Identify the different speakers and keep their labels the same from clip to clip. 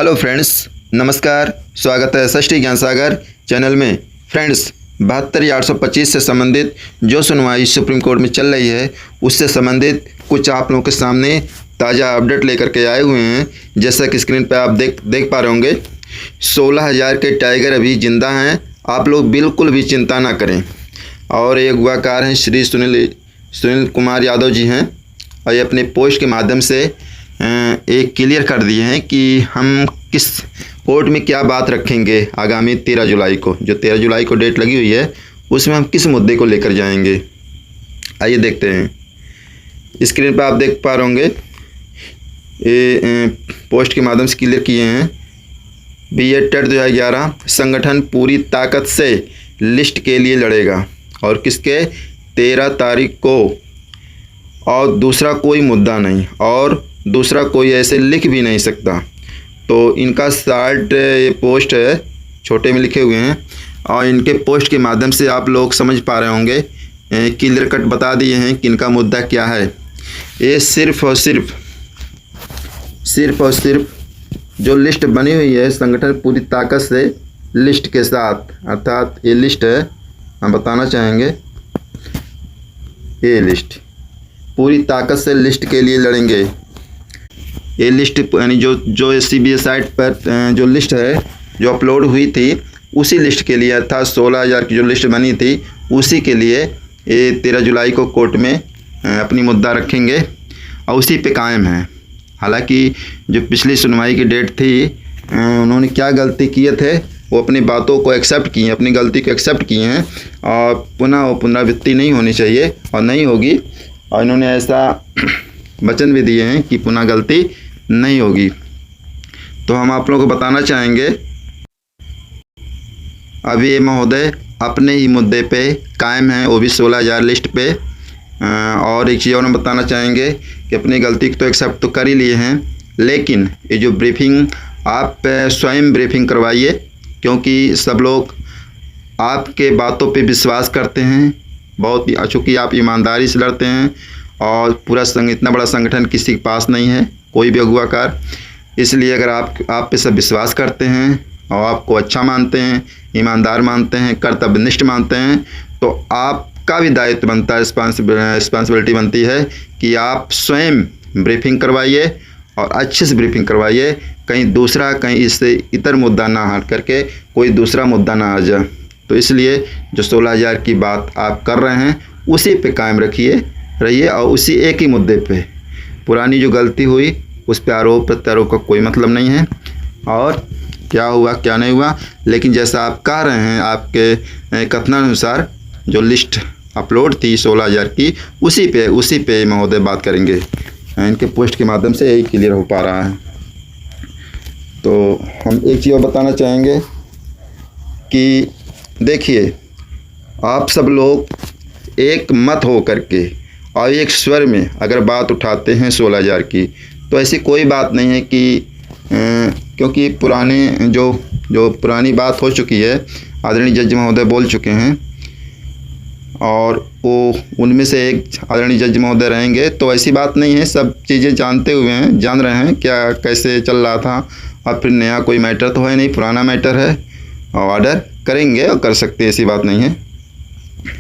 Speaker 1: Hello friends, नमस्कार। स्वागत है सृष्टि ज्ञान सागर चैनल में। फ्रेंड्स, 72/825 से संबंधित जो सुनवाई सुप्रीम कोर्ट में चल रही है उससे संबंधित कुछ आप लोगों के सामने ताज़ा अपडेट लेकर के आए हुए हैं। जैसा कि स्क्रीन पर आप देख पा रहे होंगे, 16,000 के टाइगर अभी जिंदा हैं। आप लोग बिल्कुल भी चिंता ना करें। और एक अगवाकार हैं श्री सुनील कुमार यादव जी हैं, और ये अपने पोस्ट के माध्यम से एक क्लियर कर दिए हैं कि हम किस कोर्ट में क्या बात रखेंगे आगामी 13 जुलाई को। जो 13 जुलाई को डेट लगी हुई है उसमें हम किस मुद्दे को लेकर जाएंगे, आइए देखते हैं। स्क्रीन पर आप देख पा रहे होंगे, ये पोस्ट के माध्यम से क्लियर किए हैं। BA टेट 2011 संगठन पूरी ताकत से लिस्ट के लिए लड़ेगा, और किसके 13 तारीख को, और दूसरा कोई मुद्दा नहीं, और दूसरा कोई ऐसे लिख भी नहीं सकता। तो इनका शार्ट ये पोस्ट है, छोटे में लिखे हुए हैं, और इनके पोस्ट के माध्यम से आप लोग समझ पा रहे होंगे, क्लियर कट बता दिए हैं कि इनका मुद्दा क्या है। ये सिर्फ और सिर्फ जो लिस्ट बनी हुई है संगठन पूरी ताकत से लिस्ट के साथ, अर्थात ये लिस्ट है, हम बताना चाहेंगे ये लिस्ट पूरी ताकत से लिस्ट के लिए लड़ेंगे। ये लिस्ट यानी जो CBA साइट पर जो लिस्ट है जो अपलोड हुई थी उसी लिस्ट के लिए, अर्थात 16,000 की जो लिस्ट बनी थी उसी के लिए ये 13 जुलाई को कोर्ट में अपनी मुद्दा रखेंगे, और उसी पे कायम है। हालांकि जो पिछली सुनवाई की डेट थी, उन्होंने क्या गलती किए थे वो अपनी बातों को एक्सेप्ट किए, अपनी गलती को एक्सेप्ट किए हैं, और पुनः वो पुनरावृत्ति नहीं होनी चाहिए और नहीं होगी। और इन्होंने ऐसा वचन भी दिए हैं कि पुनः गलती नहीं होगी। तो हम आप लोगों को बताना चाहेंगे, अभी ये महोदय अपने ही मुद्दे पे कायम हैं, वो भी 16,000 लिस्ट पे। और एक चीज़ और हम बताना चाहेंगे कि अपनी गलती तो एक्सेप्ट तो कर ही लिए हैं, लेकिन ये जो ब्रीफिंग आप स्वयं ब्रीफिंग करवाइए, क्योंकि सब लोग आपके बातों पे विश्वास करते हैं बहुत ही। चूँकि आप ईमानदारी से लड़ते हैं, और पूरा इतना बड़ा संगठन किसी के पास नहीं है, कोई भी अगुवाकार। इसलिए अगर आप पे सब विश्वास करते हैं और आपको अच्छा मानते हैं, ईमानदार मानते हैं, कर्तव्यनिष्ठ मानते हैं, तो आपका भी दायित्व बनता है, रिस्पॉन्सिबिलिटी बनती है कि आप स्वयं ब्रीफिंग करवाइए, और अच्छे से ब्रीफिंग करवाइए। कहीं इससे इतर मुद्दा ना हट करके कोई दूसरा मुद्दा ना आ जाए। तो इसलिए जो 16,000 की बात आप कर रहे हैं उसी पे कायम रहिए, और उसी एक ही मुद्दे पे। पुरानी जो गलती हुई उस पर आरोप प्रत्यारोप का कोई मतलब नहीं है, और क्या हुआ क्या नहीं हुआ। लेकिन जैसा आप कह रहे हैं, आपके कथनानुसार जो लिस्ट अपलोड थी 16,000 की, उसी पे महोदय बात करेंगे। इनके पोस्ट के माध्यम से यही क्लियर हो पा रहा है। तो हम एक चीज़ और बताना चाहेंगे कि देखिए, आप सब लोग एक मत हो करके और एक स्वर में अगर बात उठाते हैं 16,000 की, तो ऐसी कोई बात नहीं है कि क्योंकि पुराने जो पुरानी बात हो चुकी है, आदरणीय जज महोदय बोल चुके हैं, और वो उनमें से एक आदरणीय जज महोदय रहेंगे। तो ऐसी बात नहीं है, सब चीज़ें जान रहे हैं क्या कैसे चल रहा था। और फिर नया कोई मैटर तो है नहीं, पुराना मैटर है, और ऑर्डर करेंगे और कर सकते हैं, ऐसी बात नहीं है।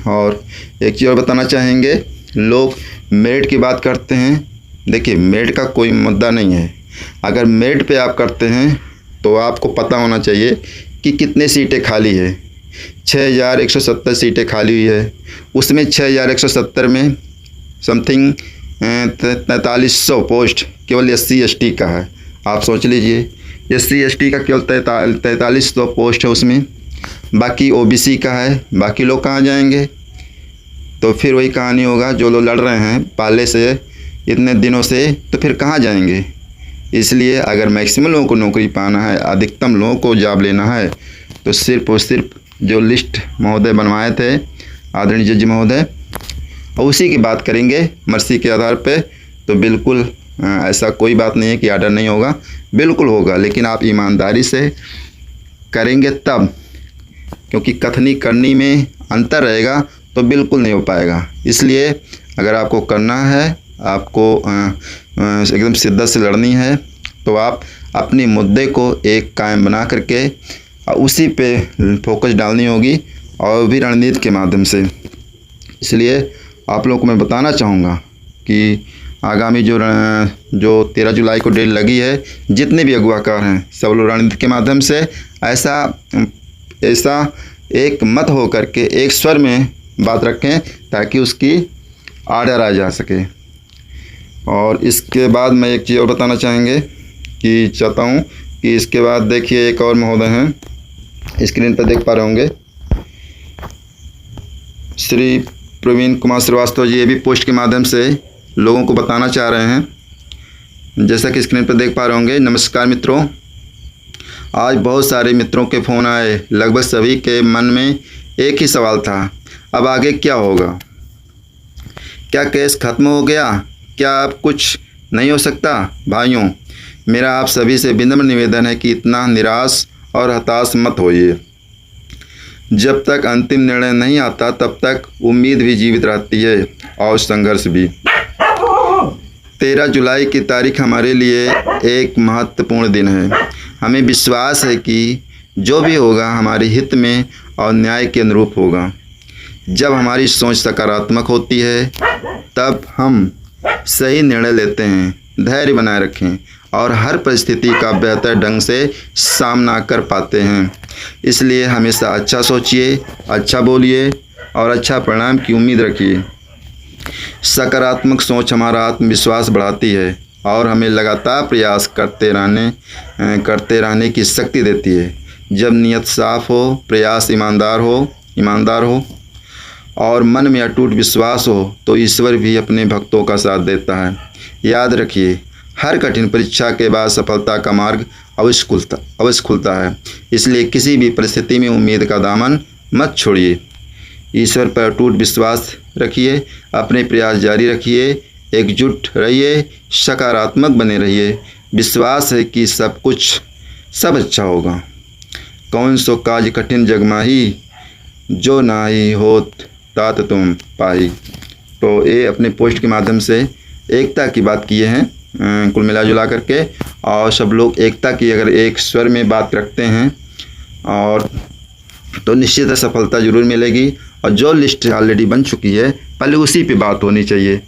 Speaker 1: और एक चीज़ और बताना चाहेंगे, लोग मेरिट की बात करते हैं। देखिए, मेरिट का कोई मुद्दा नहीं है। अगर मेरिट पे आप करते हैं तो आपको पता होना चाहिए कि कितने सीटें खाली है। 6,170 सीटें खाली हुई है, उसमें 6,170 में समथिंग 4300 पोस्ट केवल SC ST का है। आप सोच लीजिए, SC ST का केवल 4300 पोस्ट है उसमें, बाकी OBC का है। बाकी लोग कहाँ जाएंगे? तो फिर वही कहानी होगा, जो लोग लड़ रहे हैं पहले से इतने दिनों से, तो फिर कहाँ जाएंगे। इसलिए अगर मैक्सिमम लोगों को नौकरी पाना है, अधिकतम लोगों को जॉब लेना है, तो सिर्फ और सिर्फ जो लिस्ट महोदय बनवाए थे आदरणीय जज महोदय, और उसी की बात करेंगे मर्सी के आधार पे। तो बिल्कुल ऐसा कोई बात नहीं है कि आर्डर नहीं होगा, बिल्कुल होगा, लेकिन आप ईमानदारी से करेंगे तब, क्योंकि कथनी करनी में अंतर रहेगा तो बिल्कुल नहीं हो पाएगा। इसलिए अगर आपको करना है, आपको एकदम शिद्दत से लड़नी है, तो आप अपने मुद्दे को एक कायम बना करके उसी पे फोकस डालनी होगी, और भी रणनीति के माध्यम से। इसलिए आप लोगों को मैं बताना चाहूँगा कि आगामी जो 13 जुलाई को डेट लगी है, जितने भी अगवाकार हैं सब लोग रणनीति के माध्यम से ऐसा एक मत हो करके एक स्वर में बात रखें, ताकि उसकी आर्डर आ जा सके। और इसके बाद मैं एक चीज़ और बताना चाहता हूँ कि इसके बाद देखिए एक और महोदय हैं, स्क्रीन पर देख पा रहे होंगे, श्री प्रवीण कुमार श्रीवास्तव जी। ये भी पोस्ट के माध्यम से लोगों को बताना चाह रहे हैं, जैसा कि स्क्रीन पर देख पा रहे होंगे। नमस्कार मित्रों, आज बहुत सारे मित्रों के फ़ोन आए, लगभग सभी के मन में एक ही सवाल था, अब आगे क्या होगा? क्या केस ख़त्म हो गया? क्या अब कुछ नहीं हो सकता? भाइयों, मेरा आप सभी से विनम्र निवेदन है कि इतना निराश और हताश मत होइए। जब तक अंतिम निर्णय नहीं आता तब तक उम्मीद भी जीवित रहती है और संघर्ष भी। 13 जुलाई की तारीख हमारे लिए एक महत्वपूर्ण दिन है। हमें विश्वास है कि जो भी होगा हमारे हित में और न्याय के अनुरूप होगा। जब हमारी सोच सकारात्मक होती है तब हम सही निर्णय लेते हैं। धैर्य बनाए रखें और हर परिस्थिति का बेहतर ढंग से सामना कर पाते हैं। इसलिए हमेशा अच्छा सोचिए, अच्छा बोलिए और अच्छा परिणाम की उम्मीद रखिए। सकारात्मक सोच हमारा आत्मविश्वास बढ़ाती है और हमें लगातार प्रयास करते रहने की शक्ति देती है। जब नियत साफ हो, प्रयास ईमानदार हो और मन में अटूट विश्वास हो तो ईश्वर भी अपने भक्तों का साथ देता है। याद रखिए, हर कठिन परीक्षा के बाद सफलता का मार्ग अवश्य खुलता है। इसलिए किसी भी परिस्थिति में उम्मीद का दामन मत छोड़िए। ईश्वर पर अटूट विश्वास रखिए, अपने प्रयास जारी रखिए, एकजुट रहिए, सकारात्मक बने रहिए। विश्वास है कि सब अच्छा होगा। कौन सो काज कठिन जग माही, जो नाई होत तात तुम पाई। तो ये अपने पोस्ट के माध्यम से एकता की बात किए हैं कुल मिला जुला करके, और सब लोग एकता की अगर एक स्वर में बात रखते हैं और तो निश्चित सफलता जरूर मिलेगी। और जो लिस्ट ऑलरेडी बन चुकी है पहले उसी पे बात होनी चाहिए।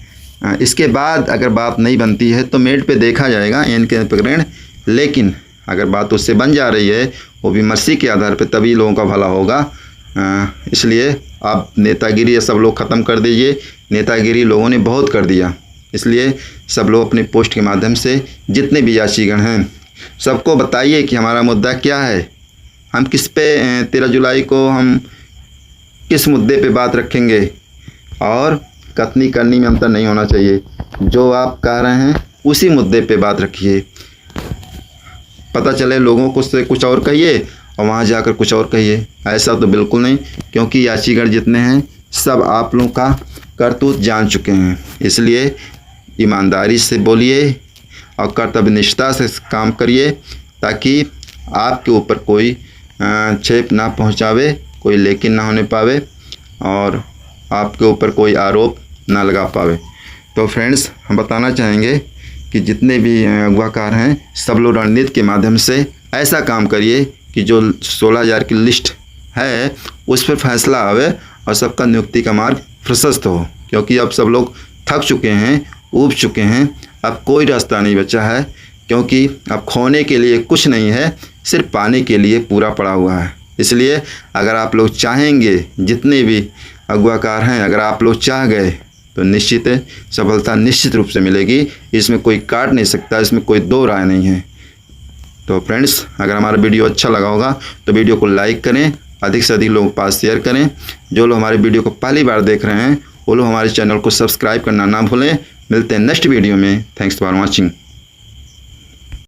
Speaker 1: इसके बाद अगर बात नहीं बनती है तो मेरिट पे देखा जाएगा एन के प्रकरण, लेकिन अगर बात उससे बन जा रही है वो भी मर्सी के आधार पे, तभी लोगों का भला होगा। इसलिए आप नेतागिरी सब लोग ख़त्म कर दीजिए। नेतागिरी लोगों ने बहुत कर दिया, इसलिए सब लोग अपने पोस्ट के माध्यम से जितने भी याचीगण हैं सबको बताइए कि हमारा मुद्दा क्या है, हम किस पे 13 जुलाई को हम किस मुद्दे पे बात रखेंगे। और कथनी करनी में अंतर नहीं होना चाहिए। जो आप कह रहे हैं उसी मुद्दे पे बात रखिए। पता चले लोगों को से कुछ और कहिए और वहाँ जाकर कुछ और कहिए, ऐसा तो बिल्कुल नहीं, क्योंकि याचीगण जितने हैं सब आप लोगों का करतूत जान चुके हैं। इसलिए ईमानदारी से बोलिए और कर्तव्य निष्ठा से काम करिए, ताकि आपके ऊपर कोई छेप ना पहुंचावे, कोई लेकिन ना होने पावे और आपके ऊपर कोई आरोप ना लगा पावे। तो फ्रेंड्स, हम बताना चाहेंगे कि जितने भी अगवाकार हैं सब लोग रणनीति के माध्यम से ऐसा काम करिए कि जो 16,000 की लिस्ट है उस पर फैसला आवे और सबका नियुक्ति का मार्ग प्रशस्त हो। क्योंकि अब सब लोग थक चुके हैं, ऊब चुके हैं, अब कोई रास्ता नहीं बचा है। क्योंकि अब खोने के लिए कुछ नहीं है, सिर्फ पाने के लिए पूरा पड़ा हुआ है। इसलिए अगर आप लोग चाहेंगे, जितने भी अगवाकार हैं, अगर आप लोग चाह गए तो निश्चित सफलता निश्चित रूप से मिलेगी। इसमें कोई काट नहीं सकता, इसमें कोई दो राय नहीं है। तो फ्रेंड्स, अगर हमारा वीडियो अच्छा लगा होगा तो वीडियो को लाइक करें, अधिक से अधिक लोगों के पास शेयर करें। जो लोग हमारे वीडियो को पहली बार देख रहे हैं वो लोग हमारे चैनल को सब्सक्राइब करना ना भूलें। मिलते हैं नेक्स्ट वीडियो में। Thanks for watching.